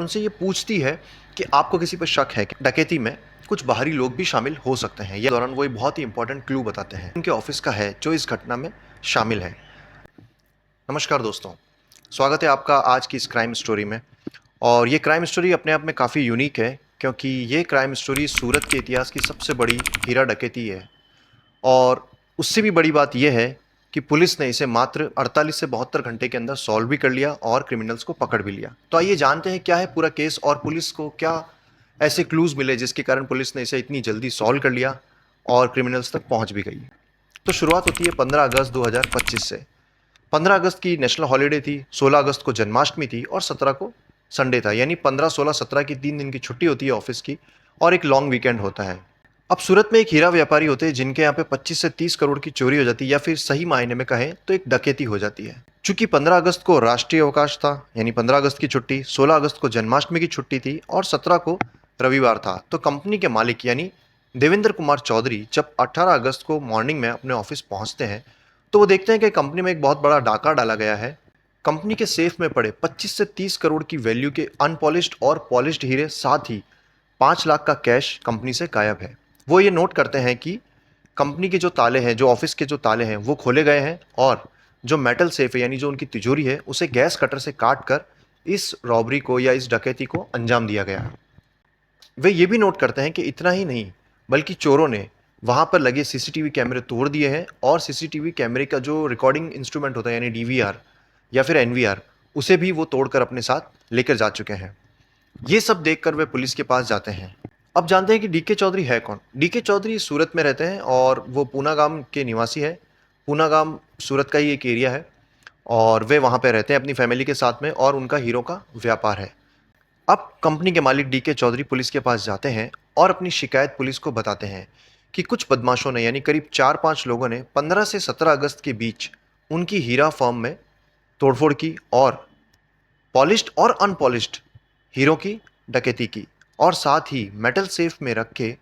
उनसे ये पूछती है कि आपको किसी पर शक है कि डकैती में कुछ बाहरी लोग भी शामिल हो सकते हैं। ये दौरान वो एक बहुत ही इंपॉर्टेंट क्लू बताते हैं उनके ऑफिस का है जो इस घटना में शामिल है। नमस्कार दोस्तों, स्वागत है आपका आज की इस क्राइम स्टोरी में। और ये क्राइम स्टोरी अपने आप में काफ़ी यूनिक है क्योंकि ये क्राइम स्टोरी सूरत के इतिहास की सबसे बड़ी हीरा डकैती है। और उससे भी बड़ी बात यह है कि पुलिस ने इसे मात्र 48 से 72 घंटे के अंदर सॉल्व भी कर लिया और क्रिमिनल्स को पकड़ भी लिया। तो आइए जानते हैं क्या है पूरा केस और पुलिस को क्या ऐसे क्लूज मिले जिसके कारण पुलिस ने इसे इतनी जल्दी सॉल्व कर लिया और क्रिमिनल्स तक पहुंच भी गई। तो शुरुआत होती है 15 अगस्त 2025 से। 15 अगस्त की नेशनल हॉलीडे थी, 16 अगस्त को जन्माष्टमी थी और 17 को संडे था। यानी 15, 16, 17 की 3 दिन की छुट्टी होती है ऑफिस की और एक लॉन्ग वीकेंड होता है। अब सूरत में एक हीरा व्यापारी होते हैं जिनके यहाँ पे 25 से 30 करोड़ की चोरी हो जाती है, या फिर सही मायने में कहें तो एक डकैती हो जाती है। चूंकि 15 अगस्त को राष्ट्रीय अवकाश था, यानी 15 अगस्त की छुट्टी, 16 अगस्त को जन्माष्टमी की छुट्टी थी और 17 को रविवार था, तो कंपनी के मालिक यानी देवेंद्र कुमार चौधरी जब 18 अगस्त को मॉर्निंग में अपने ऑफिस पहुंचते हैं तो वो देखते हैं कि कंपनी में एक बहुत बड़ा डाका डाला गया है। कंपनी के सेफ में पड़े 25 से 30 करोड़ की वैल्यू के अनपॉलिश्ड और पॉलिश्ड हीरे, साथ ही 5 लाख का कैश कंपनी से गायब है। वो ये नोट करते हैं कि कंपनी के जो ताले हैं, जो ऑफिस के जो ताले हैं, वो खोले गए हैं और जो मेटल सेफ है यानी जो उनकी तिजोरी है उसे गैस कटर से काट कर इस रॉबरी को या इस डकैती को अंजाम दिया गया है। वे ये भी नोट करते हैं कि इतना ही नहीं बल्कि चोरों ने वहां पर लगे सीसीटीवी कैमरे तोड़ दिए हैं और सीसीटीवी कैमरे का जो रिकॉर्डिंग इंस्ट्रूमेंट होता है यानी डीवीआर या फिर एनवीआर, उसे भी वो तोड़कर अपने साथ लेकर जा चुके हैं। ये सब देखकर वे पुलिस के पास जाते हैं। अब जानते हैं कि डीके चौधरी है कौन। डीके चौधरी सूरत में रहते हैं और वो पूनागाम के निवासी है। पूनागाम सूरत का ही एक एरिया है और वे वहाँ पे रहते हैं अपनी फैमिली के साथ में और उनका हीरो का व्यापार है। अब कंपनी के मालिक डीके चौधरी पुलिस के पास जाते हैं और अपनी शिकायत पुलिस को बताते हैं कि कुछ बदमाशों ने यानी करीब 4-5 लोगों ने 15 से 17 अगस्त के बीच उनकी हीरा फर्म में तोड़फोड़ की और पॉलिश्ड और अनपॉलिश्ड हीरो की डकैती की और साथ ही मेटल सेफ में रख के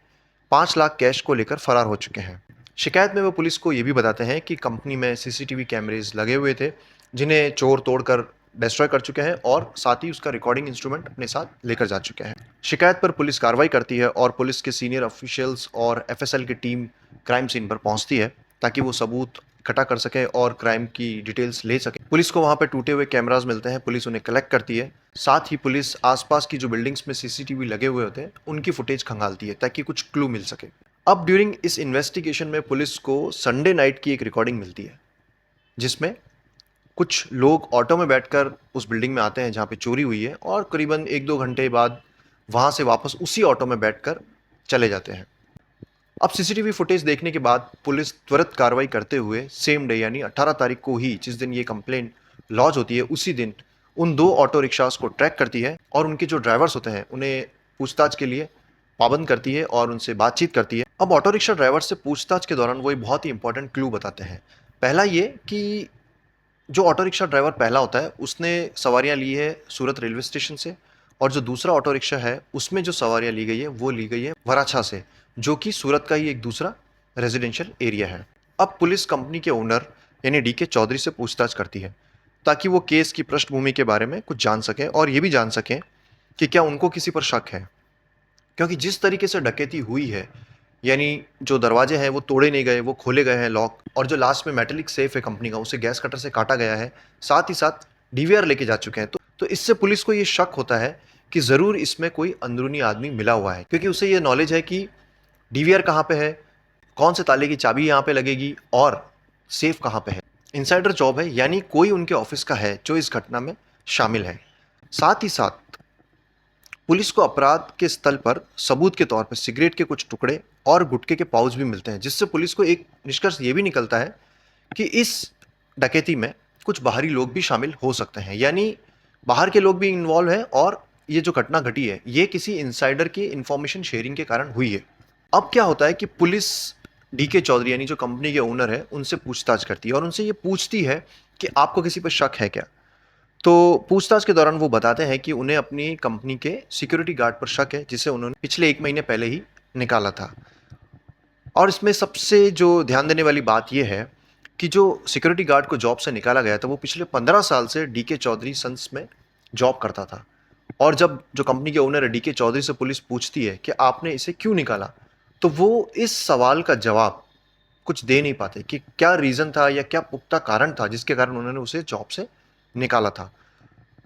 5 लाख कैश को लेकर फरार हो चुके हैं। शिकायत में वो पुलिस को ये भी बताते हैं कि कंपनी में सीसीटीवी कैमरेज लगे हुए थे जिन्हें चोर तोड़कर डिस्ट्रॉय कर चुके हैं और साथ ही उसका रिकॉर्डिंग इंस्ट्रूमेंट अपने साथ लेकर जा चुके हैं। शिकायत पर पुलिस कार्रवाई करती है और पुलिस के सीनियर ऑफिशियल्स और एफएसएल की टीम क्राइम सीन पर पहुंचती है ताकि वो सबूत इकट्ठा कर सके और क्राइम की डिटेल्स ले सके। पुलिस को वहां पे टूटे हुए कैमरास मिलते हैं, पुलिस उन्हें कलेक्ट करती है। साथ ही पुलिस आसपास की जो बिल्डिंग्स में सीसीटीवी लगे हुए होते हैं उनकी फुटेज खंगालती है ताकि कुछ क्लू मिल सके। अब ड्यूरिंग इस इन्वेस्टिगेशन में पुलिस को संडे नाइट की एक रिकॉर्डिंग मिलती है जिसमें कुछ लोग ऑटो में बैठकर उस बिल्डिंग में आते हैं जहाँ पे चोरी हुई है और करीबन 1-2 घंटे बाद वहाँ से वापस उसी ऑटो में बैठकर चले जाते हैं। अब सीसीटीवी फुटेज देखने के बाद पुलिस त्वरित कार्रवाई करते हुए सेम डे यानी 18 तारीख को ही, जिस दिन ये कंप्लेंट लॉन्च होती है, उसी दिन उन 2 ऑटो रिक्शास को ट्रैक करती है और उनके जो ड्राइवर्स होते हैं उन्हें पूछताछ के लिए पाबंद करती है और उनसे बातचीत करती है। अब ऑटो रिक्शा ड्राइवर से पूछताछ के दौरान वो एक बहुत ही इंपॉर्टेंट क्लू बताते हैं। पहला ये कि जो ऑटो रिक्शा ड्राइवर पहला होता है उसने सवारियां ली है सूरत रेलवे स्टेशन से, और जो दूसरा ऑटो रिक्शा है उसमें जो सवारियां ली गई है वो ली गई है वराछा से, जो कि सूरत का ही एक दूसरा रेजिडेंशियल एरिया है। अब पुलिस कंपनी के ओनर यानी डीके चौधरी से पूछताछ करती है ताकि वो केस की पृष्ठभूमि के बारे में कुछ जान सकें और ये भी जान सकें कि क्या उनको किसी पर शक है। क्योंकि जिस तरीके से डकैती हुई है, यानी जो दरवाजे हैं वो तोड़े नहीं गए, वो खोले गए हैं लॉक, और जो लास्ट में मेटेलिक सेफ है कंपनी का उसे गैस कटर से काटा गया है, साथ ही साथ डीवीआर लेके जा चुके हैं। तो इससे पुलिस को ये शक होता है कि ज़रूर इसमें कोई अंदरूनी आदमी मिला हुआ है, क्योंकि उसे ये नॉलेज है कि डीवीआर कहाँ पे है, कौन से ताले की चाबी यहाँ पे लगेगी और सेफ कहाँ पे है। इनसाइडर जॉब है, यानी कोई उनके ऑफिस का है जो इस घटना में शामिल है। साथ ही साथ पुलिस को अपराध के स्थल पर सबूत के तौर पर सिगरेट के कुछ टुकड़े और गुटखे के पाउच भी मिलते हैं, जिससे पुलिस को एक निष्कर्ष ये भी निकलता है कि इस डकैती में कुछ बाहरी लोग भी शामिल हो सकते हैं, यानी बाहर के लोग भी इन्वॉल्व हैं और ये जो घटना घटी है ये किसी इनसाइडर की इंफॉर्मेशन शेयरिंग के कारण हुई है। अब क्या होता है कि पुलिस डीके चौधरी यानी जो कंपनी के ओनर है उनसे पूछताछ करती है और उनसे ये पूछती है कि आपको किसी पर शक है क्या। तो पूछताछ के दौरान वो बताते हैं कि उन्हें अपनी कंपनी के सिक्योरिटी गार्ड पर शक है जिसे उन्होंने पिछले 1 महीने पहले ही निकाला था। और इसमें सबसे जो ध्यान देने वाली बात यह है कि जो सिक्योरिटी गार्ड को जॉब से निकाला गया था वो पिछले 15 साल से डीके चौधरी सन्स में जॉब करता था और जब जो कंपनी के ओनर है डीके चौधरी से पुलिस पूछती है कि आपने इसे क्यों निकाला, तो वो इस सवाल का जवाब कुछ दे नहीं पाते कि क्या रीज़न था या क्या पुख्ता कारण था जिसके कारण उन्होंने उसे जॉब से निकाला था।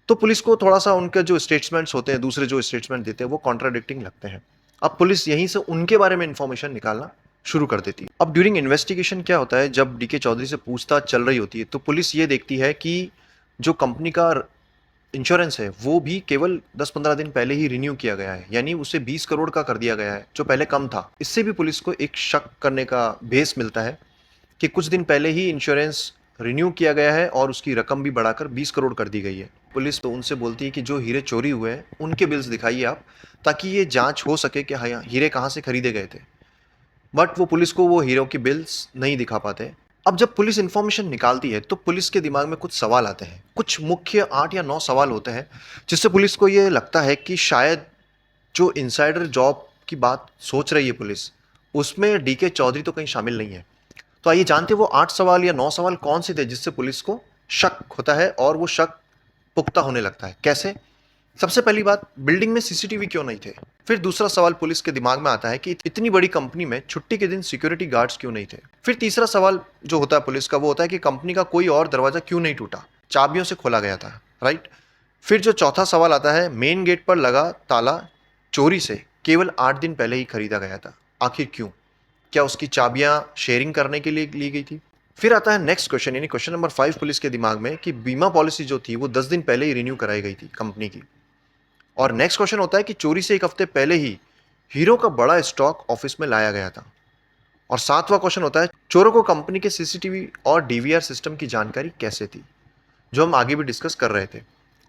तो पुलिस को थोड़ा-सा उनके जो स्टेटमेंट्स होते हैं, दूसरे जो स्टेटमेंट देते हैं, वो कॉन्ट्राडिक्टिंग लगते हैं। अब पुलिस यहीं से उनके बारे में इन्फॉर्मेशन निकालना शुरू कर देती है। अब ड्यूरिंग इन्वेस्टिगेशन क्या होता है, जब डीके चौधरी से पूछताछ चल रही होती है, तो पुलिस ये देखती है कि जो कंपनी का इंश्योरेंस है, वो भी केवल 10-15 दिन पहले ही रिन्यू किया गया है, यानी उसे 20 करोड़ का कर दिया गया है, जो पहले कम था। इससे भी पुलिस को एक शक करने का बेस मिलता है कि कुछ दिन पहले ही इंश्योरेंस रिन्यू किया गया है और उसकी रकम भी बढ़ाकर 20 करोड़ कर दी गई है। पुलिस तो उनसे बोलती है कि जो हीरे चोरी हुए हैं, उनके बिल्स दिखाइए आप, ताकि ये जाँच हो सके कि हाँ, हीरे कहाँ से खरीदे गए थे। बट वो पुलिस को वो हीरो की बिल्स नहीं दिखा पाते। अब जब पुलिस इन्फॉर्मेशन निकालती है तो पुलिस के दिमाग में कुछ सवाल आते हैं। कुछ मुख्य 8 या 9 सवाल होते हैं जिससे पुलिस को ये लगता है कि शायद जो इनसाइडर जॉब की बात सोच रही है पुलिस, उसमें डीके चौधरी तो कहीं शामिल नहीं है। तो आइए जानते हैं वो 8 सवाल या 9 सवाल कौन से थे जिससे पुलिस को शक होता है और वो शक पुख्ता होने लगता है। कैसे? सबसे पहली बात, बिल्डिंग में सीसीटीवी क्यों नहीं थे? फिर दूसरा सवाल पुलिस के दिमाग में आता है कि इतनी बड़ी कंपनी में छुट्टी के दिन सिक्योरिटी गार्ड्स क्यों नहीं थे? फिर तीसरा सवाल जो होता है पुलिस का, वो होता है कि कंपनी का कोई और दरवाजा क्यों नहीं टूटा? चाबियों से खोला गया था, राइट? फिर जो चौथा सवाल आता है, मेन गेट पर लगा ताला चोरी से केवल 8 दिन पहले ही खरीदा गया था। आखिर क्यों? क्या उसकी चाबियां शेयरिंग करने के लिए ली गई थी? फिर आता है नेक्स्ट क्वेश्चन, यानी क्वेश्चन नंबर 5 पुलिस के दिमाग में, कि बीमा पॉलिसी जो थी वो 10 दिन पहले ही रिन्यू कराई गई थी कंपनी की। और नेक्स्ट क्वेश्चन होता है कि चोरी से 1 हफ्ते पहले ही हीरो का बड़ा स्टॉक ऑफिस में लाया गया था। और सातवां क्वेश्चन होता है, चोरों को कंपनी के सीसीटीवी और डीवीआर सिस्टम की जानकारी कैसे थी, जो हम आगे भी डिस्कस कर रहे थे।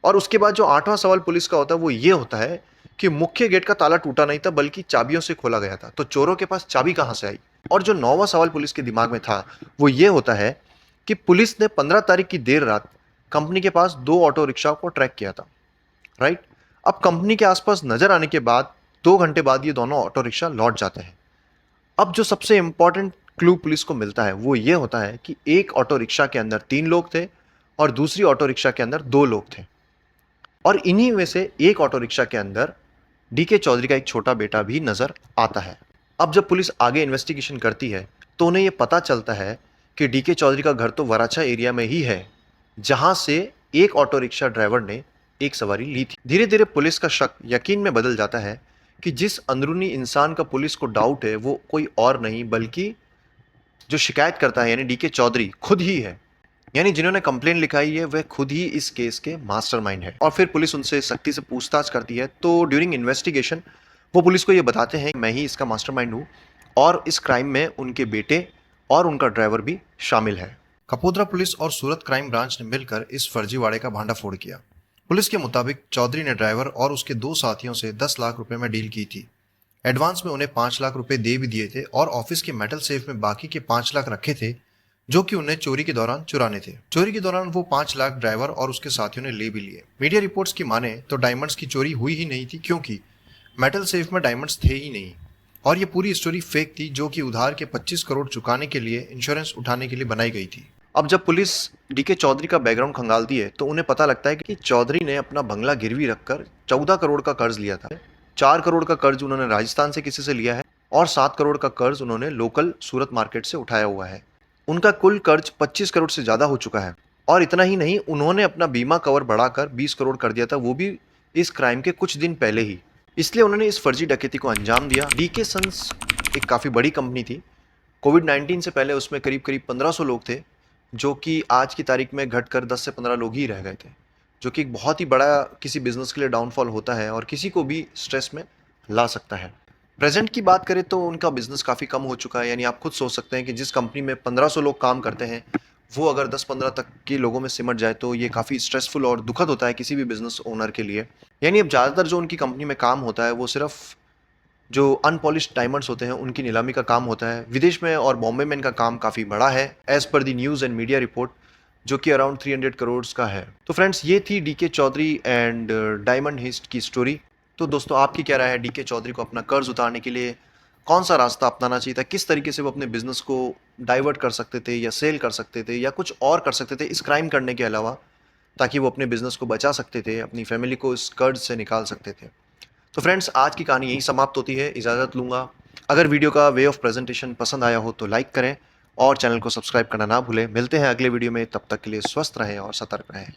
और उसके बाद जो आठवां सवाल पुलिस का होता है वो ये होता है कि मुख्य गेट का ताला टूटा नहीं था बल्कि चाबियों से खोला गया था, तो चोरों के पास चाबी कहां से आई? और जो नौवां सवाल पुलिस के दिमाग में था वो ये होता है कि पुलिस ने 15 तारीख की देर रात कंपनी के पास 2 ऑटो रिक्शा को ट्रैक किया था, राइट? अब कंपनी के आसपास नजर आने के बाद 2 घंटे बाद ये दोनों ऑटो रिक्शा लौट जाते हैं। अब जो सबसे इंपॉर्टेंट क्लू पुलिस को मिलता है वो ये होता है कि एक ऑटो रिक्शा के अंदर 3 लोग थे और दूसरी ऑटो रिक्शा के अंदर 2 लोग थे। और इन्हीं में से एक ऑटो रिक्शा के अंदर डीके चौधरी का एक छोटा बेटा भी नजर आता है। अब जब पुलिस आगे इन्वेस्टिगेशन करती है तो उन्हें यह पता चलता है कि डीके चौधरी का घर तो वराछा एरिया में ही है, जहां से एक ऑटो रिक्शा ड्राइवर ने एक सवारी ली थी। धीरे धीरे पुलिस का शक यकीन में बदल जाता है कि जिस अंदरूनी इंसान का पुलिस को डाउट है वो कोई और नहीं बल्कि जो शिकायत करता है यानी डीके चौधरी खुद ही है। यानी जिन्होंने कंप्लेन लिखाई है वह खुद ही इस केस के मास्टरमाइंड है। और फिर पुलिस उनसे सख्ती से पूछताछ करती है, तो ड्यूरिंग इन्वेस्टिगेशन वो पुलिस को ये बताते हैं मैं ही इसका मास्टरमाइंड हूँ और इस क्राइम में उनके बेटे और उनका ड्राइवर भी शामिल है। कपोद्रा पुलिस और सूरत क्राइम ब्रांच ने मिलकर इस फर्जीवाड़े का भांडाफोड़ किया। पुलिस के मुताबिक चौधरी ने ड्राइवर और उसके 2 साथियों से 10 लाख रुपए में डील की थी। एडवांस में उन्हें 5 लाख रुपए दे भी दिए थे और ऑफिस के मेटल सेफ में बाकी के 5 लाख रखे थे, जो कि उन्हें चोरी के दौरान चुराने थे। चोरी के दौरान वो 5 लाख ड्राइवर और उसके साथियों ने ले भी लिए। मीडिया रिपोर्ट्स की माने तो डायमंड्स की चोरी हुई ही नहीं थी, क्योंकि मेटल सेफ में डायमंड्स थे ही नहीं और ये पूरी स्टोरी फेक थी, जो कि उधार के 25 करोड़ चुकाने के लिए इंश्योरेंस उठाने के लिए बनाई गई थी। अब जब पुलिस डीके चौधरी का बैकग्राउंड खंगालती है तो उन्हें पता लगता है कि चौधरी ने अपना बंगला गिरवी रखकर 14 करोड़ का कर्ज लिया था। 4 करोड़ का कर्ज उन्होंने राजस्थान से किसी से लिया है और 7 करोड़ का कर्ज उन्होंने लोकल सूरत मार्केट से उठाया हुआ है। उनका कुल कर्ज 25 करोड़ से ज़्यादा हो चुका है। और इतना ही नहीं, उन्होंने अपना बीमा कवर बढ़ाकर 20 करोड़ कर दिया था, वो भी इस क्राइम के कुछ दिन पहले ही। इसलिए उन्होंने इस फर्जी डकैती को अंजाम दिया। डीके सन्स एक काफ़ी बड़ी कंपनी थी। कोविड-19 से पहले उसमें करीब करीब 1500 लोग थे, जो कि आज की तारीख में घटकर 10 से 15 लोग ही रह गए थे, जो कि एक बहुत ही बड़ा किसी बिजनेस के लिए डाउनफॉल होता है और किसी को भी स्ट्रेस में ला सकता है। प्रेजेंट की बात करें तो उनका बिजनेस काफ़ी कम हो चुका है, यानी आप खुद सोच सकते हैं कि जिस कंपनी में 1500 लोग काम करते हैं वो अगर 10-15 तक के लोगों में सिमट जाए तो ये काफ़ी स्ट्रेसफुल और दुखद होता है किसी भी बिजनेस ओनर के लिए। यानी अब ज़्यादातर जो उनकी कंपनी में काम होता है वो सिर्फ जो अनपॉलिश्ड डायमंड्स होते हैं उनकी नीलामी का काम होता है। विदेश में और बॉम्बे में इनका काम काफ़ी बड़ा है, as per the news and media report, जो कि अराउंड 300 करोड़ का है। तो फ्रेंड्स, ये थी DK Chaudhary and diamond heist की स्टोरी। तो दोस्तों, आपकी क्या राय है? डीके चौधरी को अपना कर्ज उतारने के लिए कौन सा रास्ता अपनाना चाहिए था? किस तरीके से वो अपने बिजनेस को डाइवर्ट कर सकते थे या सेल कर सकते थे या कुछ और कर सकते थे इस क्राइम करने के अलावा? ताकि वो अपने बिज़नेस को बचा सकते थे, अपनी फैमिली को इस कर्ज से निकाल सकते थे। तो फ्रेंड्स, आज की कहानी यहीं समाप्त होती है, इजाज़त लूँगा। अगर वीडियो का वे ऑफ प्रेजेंटेशन पसंद आया हो तो लाइक करें और चैनल को सब्सक्राइब करना ना भूलें। मिलते हैं अगले वीडियो में, तब तक के लिए स्वस्थ रहें और सतर्क रहें।